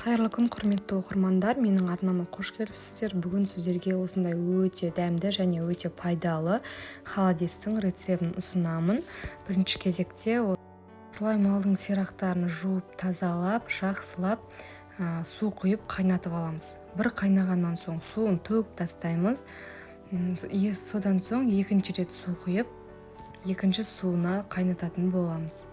Қайырлы күн, құрметті оқырмандар. Менің арнама қош келіпсіздер. Бүгін сіздерге осындай өте дәмді және өте пайдалы холодестің рецебін ұсынамын. Бірінші кезекте осылай малдың сирақтарын жуып, тазалап, жақсылап, су құйып қайнатып аламыз. Бір қайнағаннан соң суын төгіп тастаймыз. Содан соң екінші рет су құйып, екінші суына қайнататын боламыз.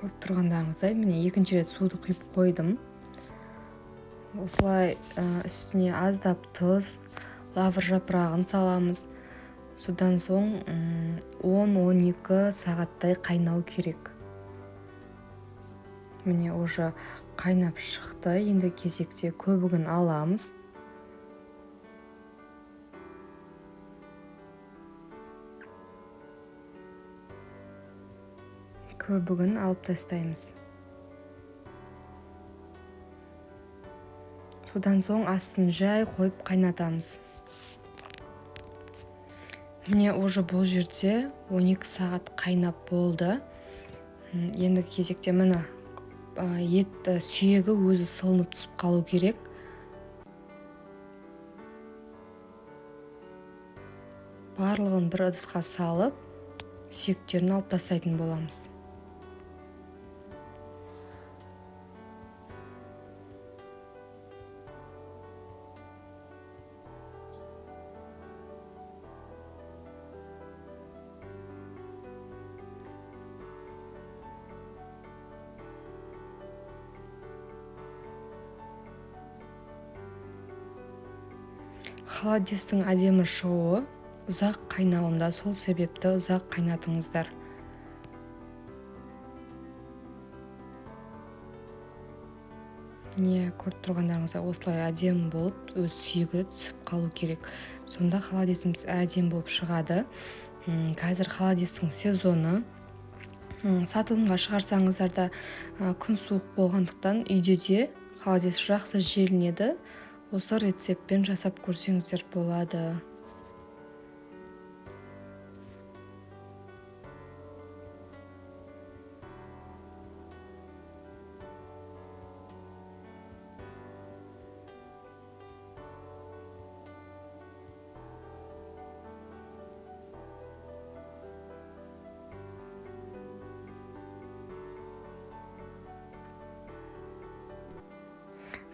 Көріп тұрғандарыңыздай, міне екінші рет суды құйып қойдым. Осылай үстіне аздап тұз, лавр жапырағын саламыз. Содан соң 10-12 сағаттай қайнау керек. Міне уже қайнап шықты. Енді кезекте көбігін аламыз. Көбігін алып тастаймыз. Содан соң астын жай қойып қайнатамыз. Міне уже бұл жерде 12 сағат қайнап болды. Енді кезекте міне ет сүйегі өзі сылынып түсіп қалу керек. Барлығын бір ыдысқа салып, сүйектерін алып тастайтын боламыз. Холодестің әдемі шығуы ұзақ қайнауында, сол себепті ұзақ қайнатыңыздар. Не көріп тұрғандарыңызда осылай әдемі болып, өз сүйегі түсіп қалу керек. Сонда холодесіміз әдемі болып шығады. Қазір холодестің сезоны. Сатылымға шығарсаңыздар да күн суық болғандықтан үйде де холодес жақсы желінеді. Осы рецептпен жасап көрсеңіздер болады.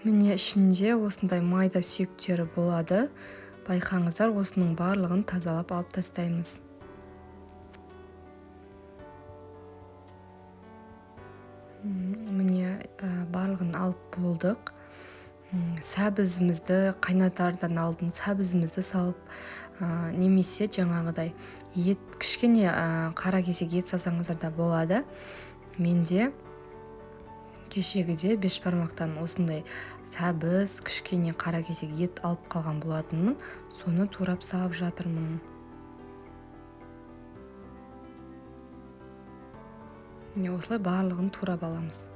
Міне ішінде осындай майда сүйектері болады. Байқаңыздар, осының барлығын тазалап алып тастаймыз. Міне барлығын алып болдық. Сәбізімізді қайнатардан алдын сәбізімізді салып, немесе жаңағыдай ет кішкене қара кесек ет салсаңыздар да болады. Менде кешегіде бешбармақтан осындай сәбіз, кішкене қара кесек ет алып қалған болатынмын. Соны турап салып жатырмын. Міне осылай барлығын турап аламыз.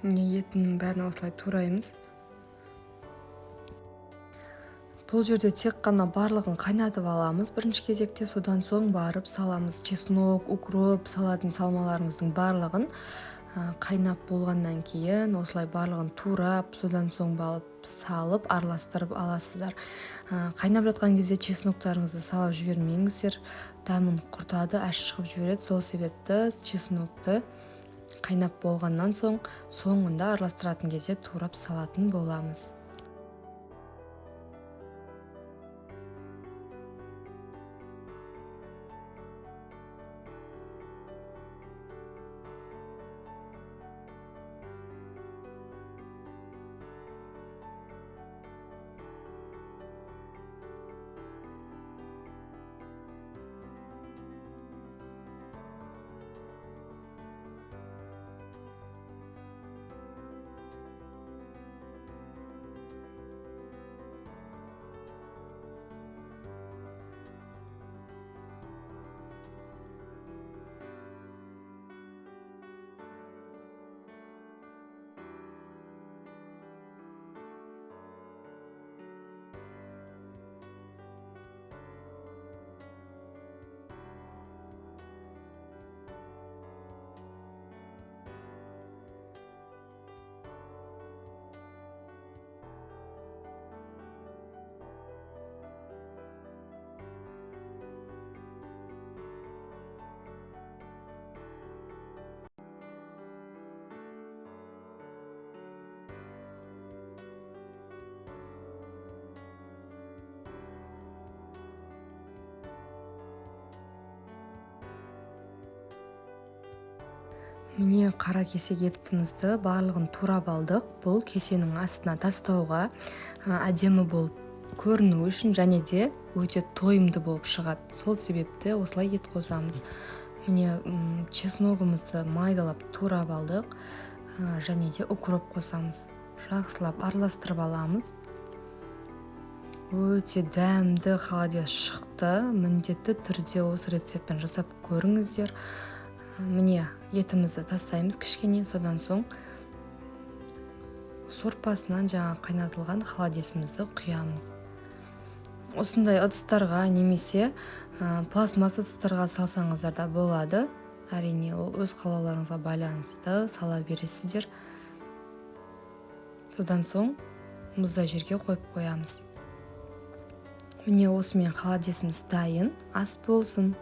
Міне етінің бәрін осылай тураймыз. Бұл жерде тек қана барлығын қайнатып аламыз бірінші кезекте, содан соң барып саламыз. Чеснок, укроп салатын салмаларыңыздың барлығын қайнап болғаннан кейін осылай барлығын турап, содан соң барып салып, араластырып аласыздар. Қайнап жатқан кезде чесноктарыңызды салып жібермеңіздер. Дәмін құртады, аш шығып жібереді. Сол себепті чеснокты қайнап болғаннан соң соңында араластыратын кезде турап салатын боламыз. Міне қара кесек етімізді барлығын турап алдық. Бұл кесенің астына тастауға әдемі болып көріну үшін және де өте тойымды болып шығады. Сол себепті осылай ет қосамыз. Міне чесногымызды майдалап турап алдық және де укроп қосамыз. Жақсылап араластырып аламыз. Өте дәмді холодец шықты. Міндетті түрде осы рецептпен жасап көріңіздер. Міне етімізді тастаймыз кішкене, содан соң сорпасынан жаңа қайнатылған холодесімізді құямыз. Осындай ыдыстарға немесе пластмасс ыдыстарға салсаңыздар да болады. Әрине, ол өз қалауларыңызға байланысты сала бересіздер. Содан соң мұздай жерге қойып қоямыз. Міне осымен холодесіміз дайын. Ас болсын.